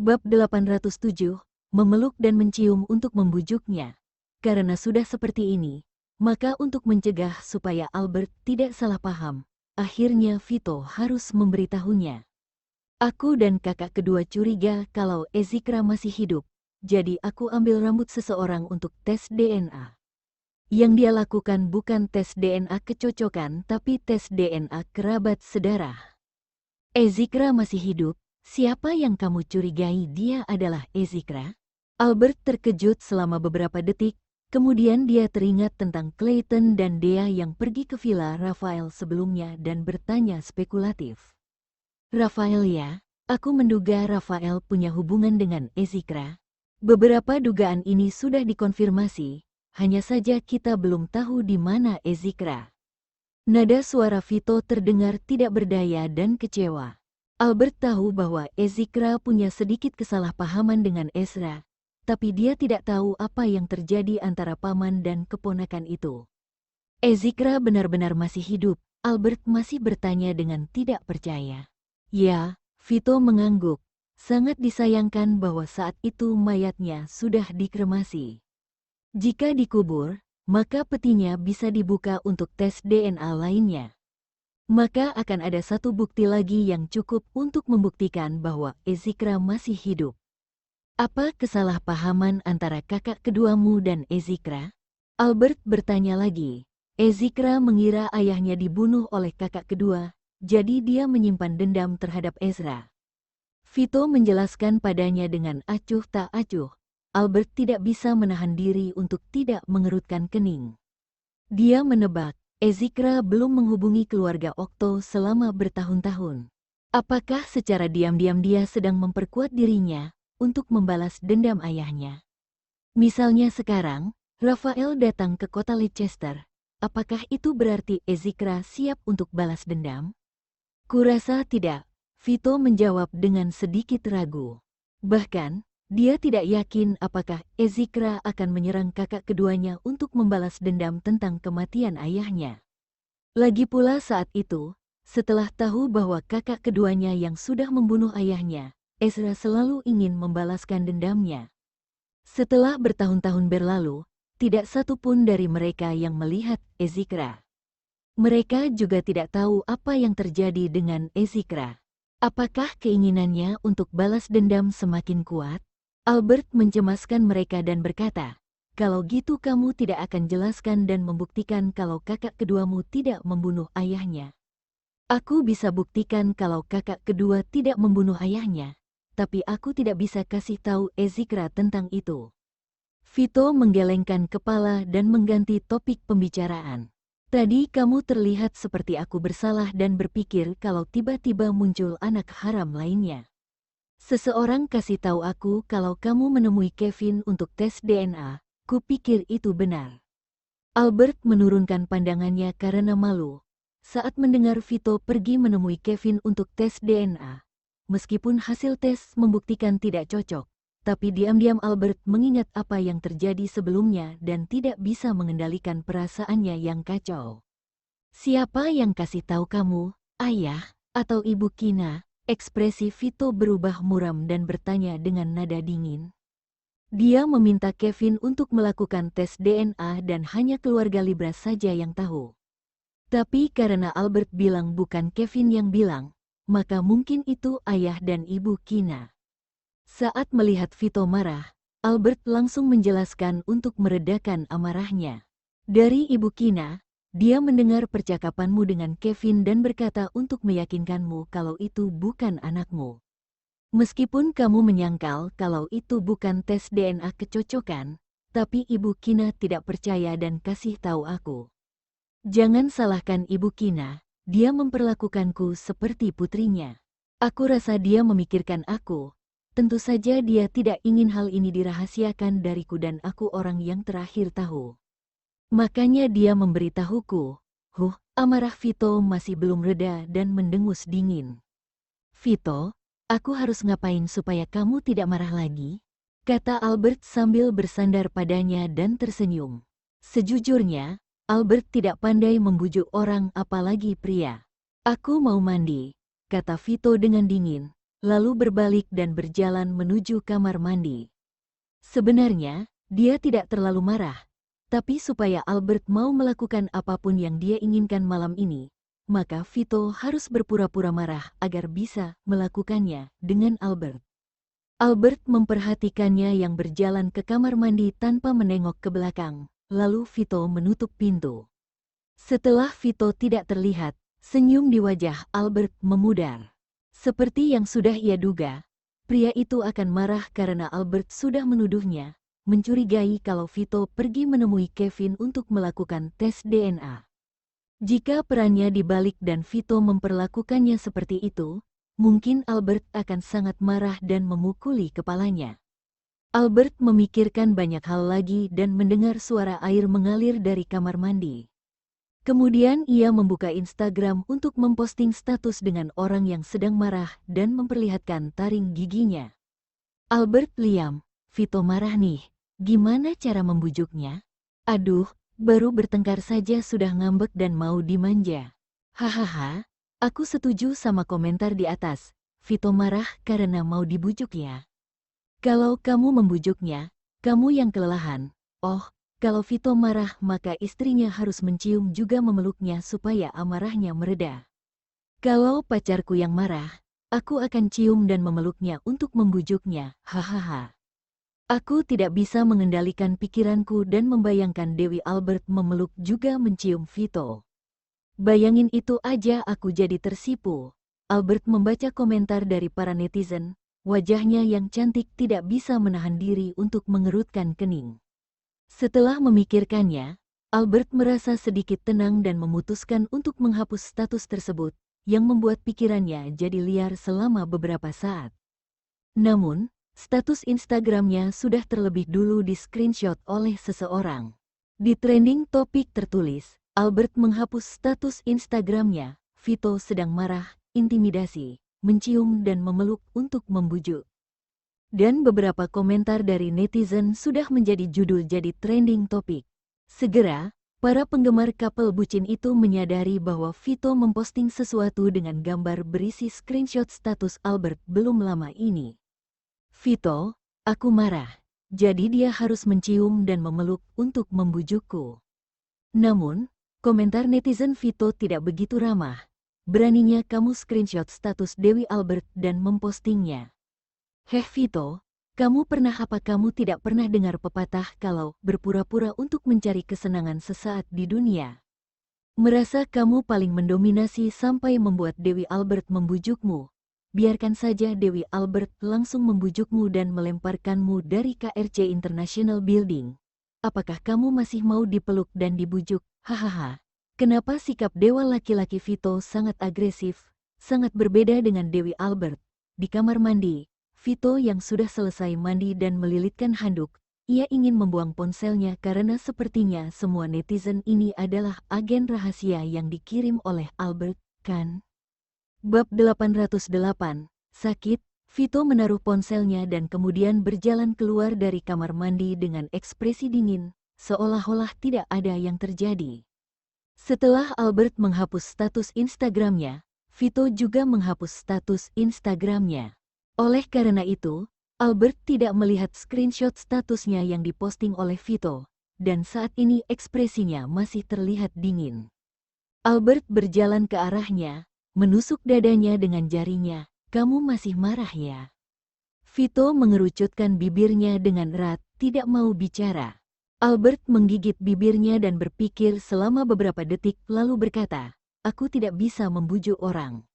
Bab 807, memeluk dan mencium untuk membujuknya. Karena sudah seperti ini, maka untuk mencegah supaya Albert tidak salah paham, akhirnya Vito harus memberitahunya. Aku dan kakak kedua curiga kalau Ezikra masih hidup, jadi aku ambil rambut seseorang untuk tes DNA. Yang dia lakukan bukan tes DNA kecocokan tapi tes DNA kerabat sedarah. Ezikra masih hidup. Siapa yang kamu curigai dia adalah Ezikra? Albert terkejut selama beberapa detik, kemudian dia teringat tentang Clayton dan Dea yang pergi ke villa Rafael sebelumnya dan bertanya spekulatif. Rafael ya, aku menduga Rafael punya hubungan dengan Ezikra. Beberapa dugaan ini sudah dikonfirmasi, hanya saja kita belum tahu di mana Ezikra. Nada suara Vito terdengar tidak berdaya dan kecewa. Albert tahu bahwa Ezikra punya sedikit kesalahpahaman dengan Ezra, tapi dia tidak tahu apa yang terjadi antara paman dan keponakan itu. Ezikra benar-benar masih hidup, Albert masih bertanya dengan tidak percaya. Ya, Vito mengangguk, sangat disayangkan bahwa saat itu mayatnya sudah dikremasi. Jika dikubur, maka petinya bisa dibuka untuk tes DNA lainnya. Maka akan ada satu bukti lagi yang cukup untuk membuktikan bahwa Ezikra masih hidup. Apa kesalahpahaman antara kakak keduamu dan Ezikra? Albert bertanya lagi. Ezikra mengira ayahnya dibunuh oleh kakak kedua, jadi dia menyimpan dendam terhadap Ezra. Vito menjelaskan padanya dengan acuh tak acuh. Albert tidak bisa menahan diri untuk tidak mengerutkan kening. Dia menebak. Ezikra belum menghubungi keluarga Okto selama bertahun-tahun. Apakah secara diam-diam dia sedang memperkuat dirinya untuk membalas dendam ayahnya? Misalnya sekarang, Rafael datang ke kota Leicester. Apakah itu berarti Ezikra siap untuk balas dendam? Kurasa tidak, Vito menjawab dengan sedikit ragu. Bahkan, dia tidak yakin apakah Ezikra akan menyerang kakak keduanya untuk membalas dendam tentang kematian ayahnya. Lagi pula saat itu, setelah tahu bahwa kakak keduanya yang sudah membunuh ayahnya, Ezra selalu ingin membalaskan dendamnya. Setelah bertahun-tahun berlalu, tidak satu pun dari mereka yang melihat Ezikra. Mereka juga tidak tahu apa yang terjadi dengan Ezikra. Apakah keinginannya untuk balas dendam semakin kuat? Albert mencemaskan mereka dan berkata, kalau gitu kamu tidak akan jelaskan dan membuktikan kalau kakak keduamu tidak membunuh ayahnya. Aku bisa buktikan kalau kakak kedua tidak membunuh ayahnya, tapi aku tidak bisa kasih tahu Ezikra tentang itu. Vito menggelengkan kepala dan mengganti topik pembicaraan. Tadi kamu terlihat seperti aku bersalah dan berpikir kalau tiba-tiba muncul anak haram lainnya. Seseorang kasih tahu aku kalau kamu menemui Kevin untuk tes DNA, kupikir itu benar. Albert menurunkan pandangannya karena malu saat mendengar Vito pergi menemui Kevin untuk tes DNA. Meskipun hasil tes membuktikan tidak cocok, tapi diam-diam Albert mengingat apa yang terjadi sebelumnya dan tidak bisa mengendalikan perasaannya yang kacau. Siapa yang kasih tahu kamu, ayah atau ibu Kina? Ekspresi Vito berubah muram dan bertanya dengan nada dingin. Dia meminta Kevin untuk melakukan tes DNA dan hanya keluarga Libra saja yang tahu. Tapi karena Albert bilang bukan Kevin yang bilang, maka mungkin itu ayah dan ibu Kina. Saat melihat Vito marah, Albert langsung menjelaskan untuk meredakan amarahnya. Dari ibu Kina, dia mendengar percakapanmu dengan Kevin dan berkata untuk meyakinkanmu kalau itu bukan anakmu. Meskipun kamu menyangkal kalau itu bukan tes DNA kecocokan, tapi ibu Kina tidak percaya dan kasih tahu aku. Jangan salahkan ibu Kina, dia memperlakukanku seperti putrinya. Aku rasa dia memikirkan aku. Tentu saja dia tidak ingin hal ini dirahasiakan dariku dan aku orang yang terakhir tahu. Makanya dia memberitahuku. Amarah Vito masih belum reda dan mendengus dingin. Vito, aku harus ngapain supaya kamu tidak marah lagi? Kata Albert sambil bersandar padanya dan tersenyum. Sejujurnya, Albert tidak pandai membujuk orang apalagi pria. Aku mau mandi, kata Vito dengan dingin. lalu berbalik dan berjalan menuju kamar mandi. Sebenarnya, dia tidak terlalu marah, tapi supaya Albert mau melakukan apapun yang dia inginkan malam ini, maka Vito harus berpura-pura marah agar bisa melakukannya dengan Albert. Albert memperhatikannya yang berjalan ke kamar mandi tanpa menengok ke belakang, lalu Vito menutup pintu. Setelah Vito tidak terlihat, senyum di wajah Albert memudar. Seperti yang sudah ia duga, pria itu akan marah karena Albert sudah menuduhnya, mencurigai kalau Vito pergi menemui Kevin untuk melakukan tes DNA. Jika perannya dibalik dan Vito memperlakukannya seperti itu, mungkin Albert akan sangat marah dan memukuli kepalanya. Albert memikirkan banyak hal lagi dan mendengar suara air mengalir dari kamar mandi. Kemudian ia membuka Instagram untuk memposting status dengan orang yang sedang marah dan memperlihatkan taring giginya. Albert liam, Vito marah nih, gimana cara membujuknya? Aduh, baru bertengkar saja sudah ngambek dan mau dimanja. Hahaha, aku setuju sama komentar di atas, Vito marah karena mau dibujuk ya. Kalau kamu membujuknya, kamu yang kelelahan. Oh, kalau Vito marah maka istrinya harus mencium juga memeluknya supaya amarahnya mereda. Kalau pacarku yang marah, aku akan cium dan memeluknya untuk membujuknya, hahaha. Aku tidak bisa mengendalikan pikiranku dan membayangkan Dewi Albert memeluk juga mencium Vito. Bayangin itu aja aku jadi tersipu. Albert membaca komentar dari para netizen, wajahnya yang cantik tidak bisa menahan diri untuk mengerutkan kening. Setelah memikirkannya, Albert merasa sedikit tenang dan memutuskan untuk menghapus status tersebut, yang membuat pikirannya jadi liar selama beberapa saat. Namun, status Instagramnya sudah terlebih dulu di-screenshot oleh seseorang. Di trending topik tertulis, Albert menghapus status Instagramnya, Vito sedang marah, intimidasi, mencium dan memeluk untuk membujuk. Dan beberapa komentar dari netizen sudah menjadi judul jadi trending topik. Segera, para penggemar couple bucin itu menyadari bahwa Vito memposting sesuatu dengan gambar berisi screenshot status Albert belum lama ini. Vito, aku marah, jadi dia harus mencium dan memeluk untuk membujukku. Namun, komentar netizen Vito tidak begitu ramah. Beraninya kamu screenshot status Dewi Albert dan mempostingnya. Heh Vito, kamu tidak pernah dengar pepatah kalau berpura-pura untuk mencari kesenangan sesaat di dunia? Merasa kamu paling mendominasi sampai membuat Dewi Albert membujukmu. Biarkan saja Dewi Albert langsung membujukmu dan melemparkanmu dari KRC International Building. Apakah kamu masih mau dipeluk dan dibujuk? Hahaha. Kenapa sikap dewa laki-laki Vito sangat agresif, sangat berbeda dengan Dewi Albert? Di kamar mandi, Vito yang sudah selesai mandi dan melilitkan handuk, ia ingin membuang ponselnya karena sepertinya semua netizen ini adalah agen rahasia yang dikirim oleh Albert, kan? Bab 808, sakit, Vito menaruh ponselnya dan kemudian berjalan keluar dari kamar mandi dengan ekspresi dingin, seolah-olah tidak ada yang terjadi. Setelah Albert menghapus status Instagramnya, Vito juga menghapus status Instagramnya. Oleh karena itu, Albert tidak melihat screenshot statusnya yang diposting oleh Vito, dan saat ini ekspresinya masih terlihat dingin. Albert berjalan ke arahnya, menusuk dadanya dengan jarinya. Kamu masih marah ya? Vito mengerucutkan bibirnya dengan erat, tidak mau bicara. Albert menggigit bibirnya dan berpikir selama beberapa detik lalu berkata, aku tidak bisa membujuk orang.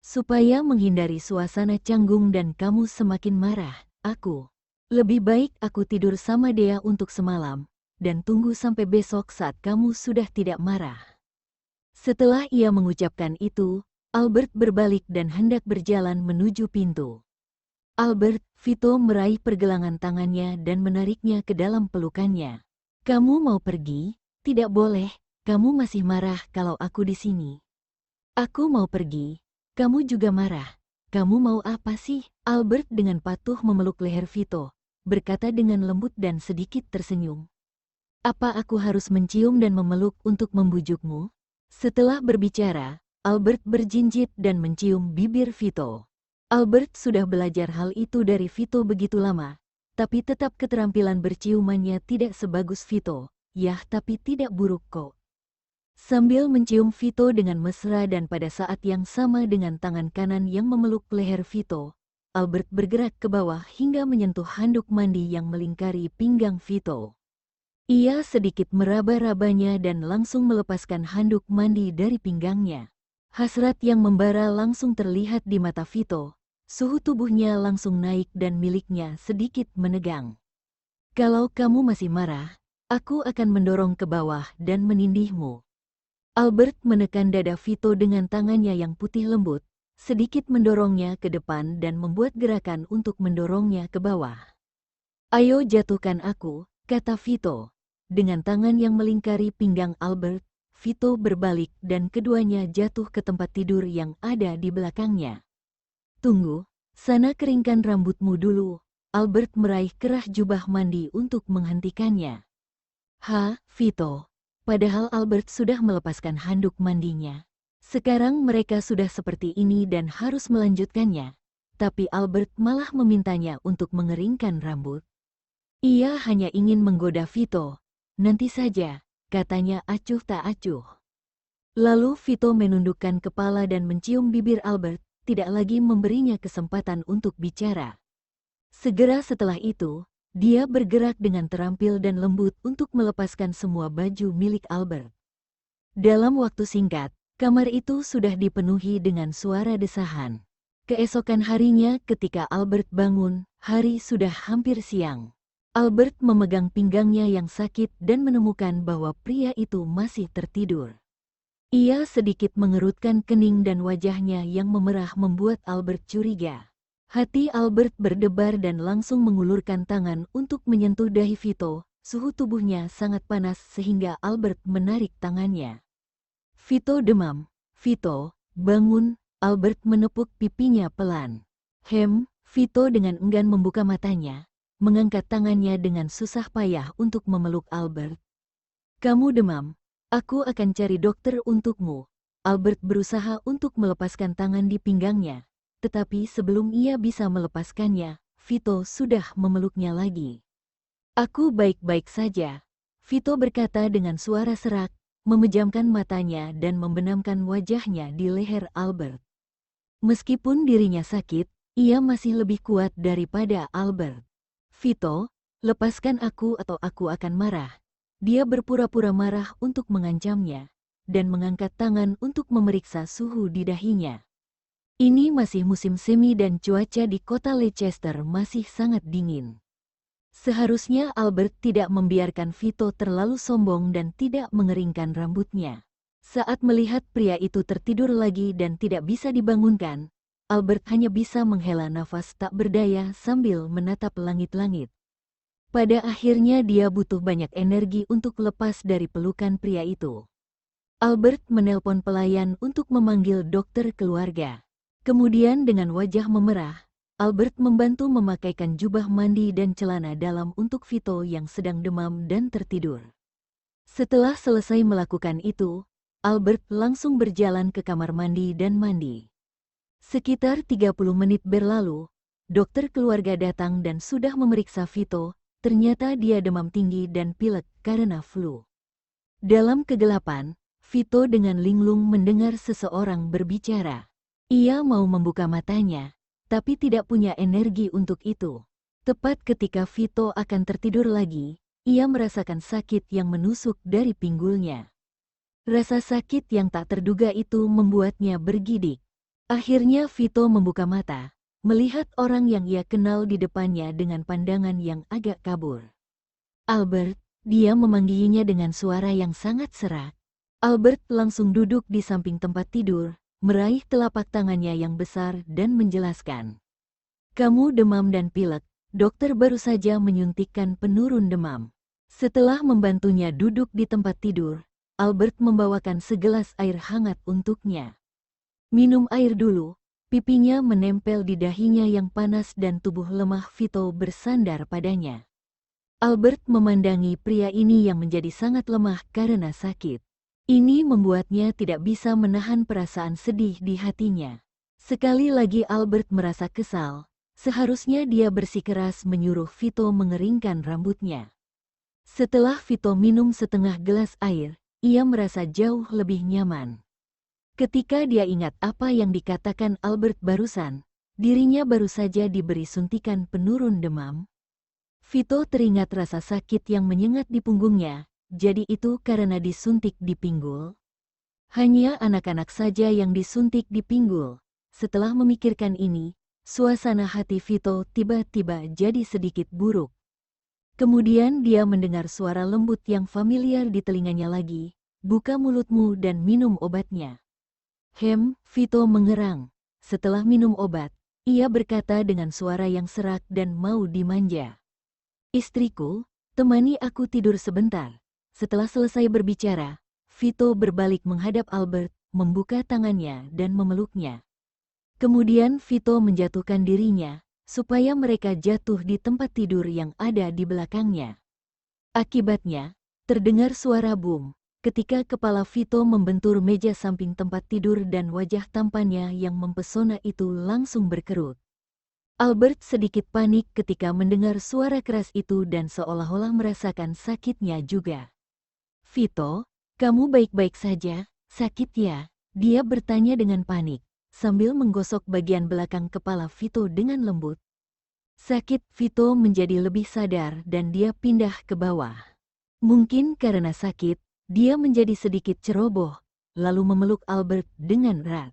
Supaya menghindari suasana canggung dan kamu semakin marah, lebih baik aku tidur sama Dea untuk semalam, dan tunggu sampai besok saat kamu sudah tidak marah. Setelah ia mengucapkan itu, Albert berbalik dan hendak berjalan menuju pintu. Albert, Vito meraih pergelangan tangannya dan menariknya ke dalam pelukannya. Kamu mau pergi? Tidak boleh, kamu masih marah kalau aku di sini. Aku mau pergi. Kamu juga marah. Kamu mau apa sih? Albert dengan patuh memeluk leher Vito, berkata dengan lembut dan sedikit tersenyum. Apa aku harus mencium dan memeluk untuk membujukmu? Setelah berbicara, Albert berjinjit dan mencium bibir Vito. Albert sudah belajar hal itu dari Vito begitu lama, tapi tetap keterampilan berciumannya tidak sebagus Vito. Yah, tapi tidak buruk kok. Sambil mencium Vito dengan mesra dan pada saat yang sama dengan tangan kanan yang memeluk leher Vito, Albert bergerak ke bawah hingga menyentuh handuk mandi yang melingkari pinggang Vito. Ia sedikit meraba-rabanya dan langsung melepaskan handuk mandi dari pinggangnya. Hasrat yang membara langsung terlihat di mata Vito. Suhu tubuhnya langsung naik dan miliknya sedikit menegang. Kalau kamu masih marah, aku akan mendorong ke bawah dan menindihmu. Albert menekan dada Vito dengan tangannya yang putih lembut, sedikit mendorongnya ke depan dan membuat gerakan untuk mendorongnya ke bawah. Ayo jatuhkan aku, kata Vito. Dengan tangan yang melingkari pinggang Albert, Vito berbalik dan keduanya jatuh ke tempat tidur yang ada di belakangnya. Tunggu, sana keringkan rambutmu dulu. Albert meraih kerah jubah mandi untuk menghentikannya. Vito. Padahal Albert sudah melepaskan handuk mandinya. Sekarang mereka sudah seperti ini dan harus melanjutkannya. Tapi Albert malah memintanya untuk mengeringkan rambut. Ia hanya ingin menggoda Vito. Nanti saja, katanya acuh tak acuh. Lalu Vito menundukkan kepala dan mencium bibir Albert, tidak lagi memberinya kesempatan untuk bicara. Segera setelah itu, dia bergerak dengan terampil dan lembut untuk melepaskan semua baju milik Albert. Dalam waktu singkat, kamar itu sudah dipenuhi dengan suara desahan. Keesokan harinya ketika Albert bangun, hari sudah hampir siang. Albert memegang pinggangnya yang sakit dan menemukan bahwa pria itu masih tertidur. Ia sedikit mengerutkan kening dan wajahnya yang memerah membuat Albert curiga. Hati Albert berdebar dan langsung mengulurkan tangan untuk menyentuh dahi Vito. Suhu tubuhnya sangat panas sehingga Albert menarik tangannya. Vito demam. Vito, bangun. Albert menepuk pipinya pelan. Vito dengan enggan membuka matanya, mengangkat tangannya dengan susah payah untuk memeluk Albert. Kamu demam. Aku akan cari dokter untukmu. Albert berusaha untuk melepaskan tangan di pinggangnya. Tetapi sebelum ia bisa melepaskannya, Vito sudah memeluknya lagi. Aku baik-baik saja, Vito berkata dengan suara serak, memejamkan matanya dan membenamkan wajahnya di leher Albert. Meskipun dirinya sakit, ia masih lebih kuat daripada Albert. Vito, lepaskan aku atau aku akan marah. Dia berpura-pura marah untuk mengancamnya, dan mengangkat tangan untuk memeriksa suhu di dahinya. Ini masih musim semi dan cuaca di kota Leicester masih sangat dingin. Seharusnya Albert tidak membiarkan Vito terlalu sombong dan tidak mengeringkan rambutnya. Saat melihat pria itu tertidur lagi dan tidak bisa dibangunkan, Albert hanya bisa menghela nafas tak berdaya sambil menatap langit-langit. Pada akhirnya dia butuh banyak energi untuk lepas dari pelukan pria itu. Albert menelpon pelayan untuk memanggil dokter keluarga. Kemudian dengan wajah memerah, Albert membantu memakaikan jubah mandi dan celana dalam untuk Vito yang sedang demam dan tertidur. Setelah selesai melakukan itu, Albert langsung berjalan ke kamar mandi dan mandi. Sekitar 30 menit berlalu, dokter keluarga datang dan sudah memeriksa Vito, ternyata dia demam tinggi dan pilek karena flu. Dalam kegelapan, Vito dengan linglung mendengar seseorang berbicara. Ia mau membuka matanya, tapi tidak punya energi untuk itu. Tepat ketika Vito akan tertidur lagi, ia merasakan sakit yang menusuk dari pinggulnya. Rasa sakit yang tak terduga itu membuatnya bergidik. Akhirnya Vito membuka mata, melihat orang yang ia kenal di depannya dengan pandangan yang agak kabur. Albert, dia memanggilnya dengan suara yang sangat serak. Albert langsung duduk di samping tempat tidur, meraih telapak tangannya yang besar dan menjelaskan. Kamu demam dan pilek, dokter baru saja menyuntikkan penurun demam. Setelah membantunya duduk di tempat tidur, Albert membawakan segelas air hangat untuknya. Minum air dulu, pipinya menempel di dahinya yang panas dan tubuh lemah Vito bersandar padanya. Albert memandangi pria ini yang menjadi sangat lemah karena sakit. Ini membuatnya tidak bisa menahan perasaan sedih di hatinya. Sekali lagi Albert merasa kesal. Seharusnya dia bersikeras menyuruh Vito mengeringkan rambutnya. Setelah Vito minum setengah gelas air, ia merasa jauh lebih nyaman. Ketika dia ingat apa yang dikatakan Albert barusan, dirinya baru saja diberi suntikan penurun demam. Vito teringat rasa sakit yang menyengat di punggungnya, jadi itu karena disuntik di pinggul. Hanya anak-anak saja yang disuntik di pinggul. Setelah memikirkan ini, suasana hati Vito tiba-tiba jadi sedikit buruk. Kemudian dia mendengar suara lembut yang familiar di telinganya lagi, "Buka mulutmu dan minum obatnya." Vito mengerang. Setelah minum obat, ia berkata dengan suara yang serak dan mau dimanja. "Istriku, temani aku tidur sebentar." Setelah selesai berbicara, Vito berbalik menghadap Albert, membuka tangannya dan memeluknya. Kemudian Vito menjatuhkan dirinya, supaya mereka jatuh di tempat tidur yang ada di belakangnya. Akibatnya, terdengar suara boom, ketika kepala Vito membentur meja samping tempat tidur dan wajah tampannya yang mempesona itu langsung berkerut. Albert sedikit panik ketika mendengar suara keras itu dan seolah-olah merasakan sakitnya juga. "Vito, kamu baik-baik saja? Sakit ya?" Dia bertanya dengan panik, sambil menggosok bagian belakang kepala Vito dengan lembut. Sakit. Vito menjadi lebih sadar dan dia pindah ke bawah. Mungkin karena sakit, dia menjadi sedikit ceroboh, lalu memeluk Albert dengan erat.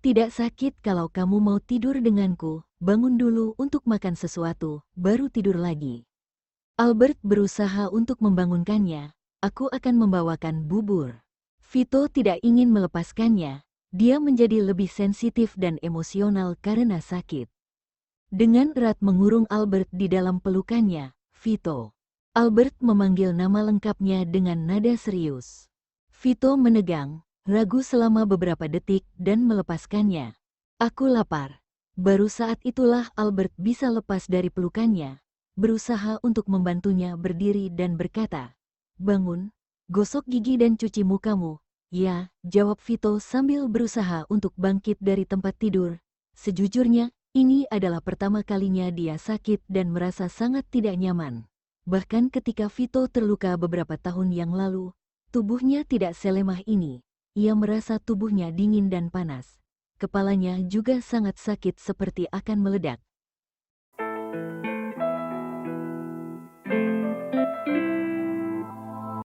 "Tidak sakit kalau kamu mau tidur denganku, bangun dulu untuk makan sesuatu, baru tidur lagi." Albert berusaha untuk membangunkannya. "Aku akan membawakan bubur." Vito tidak ingin melepaskannya. Dia menjadi lebih sensitif dan emosional karena sakit. Dengan erat mengurung Albert di dalam pelukannya, "Vito." Albert memanggil nama lengkapnya dengan nada serius. Vito menegang, ragu selama beberapa detik dan melepaskannya. "Aku lapar." Baru saat itulah Albert bisa lepas dari pelukannya, berusaha untuk membantunya berdiri dan berkata, "Bangun, gosok gigi dan cuci mukamu." "Ya," jawab Vito sambil berusaha untuk bangkit dari tempat tidur. Sejujurnya, ini adalah pertama kalinya dia sakit dan merasa sangat tidak nyaman. Bahkan ketika Vito terluka beberapa tahun yang lalu, tubuhnya tidak selemah ini. Ia merasa tubuhnya dingin dan panas. Kepalanya juga sangat sakit seperti akan meledak.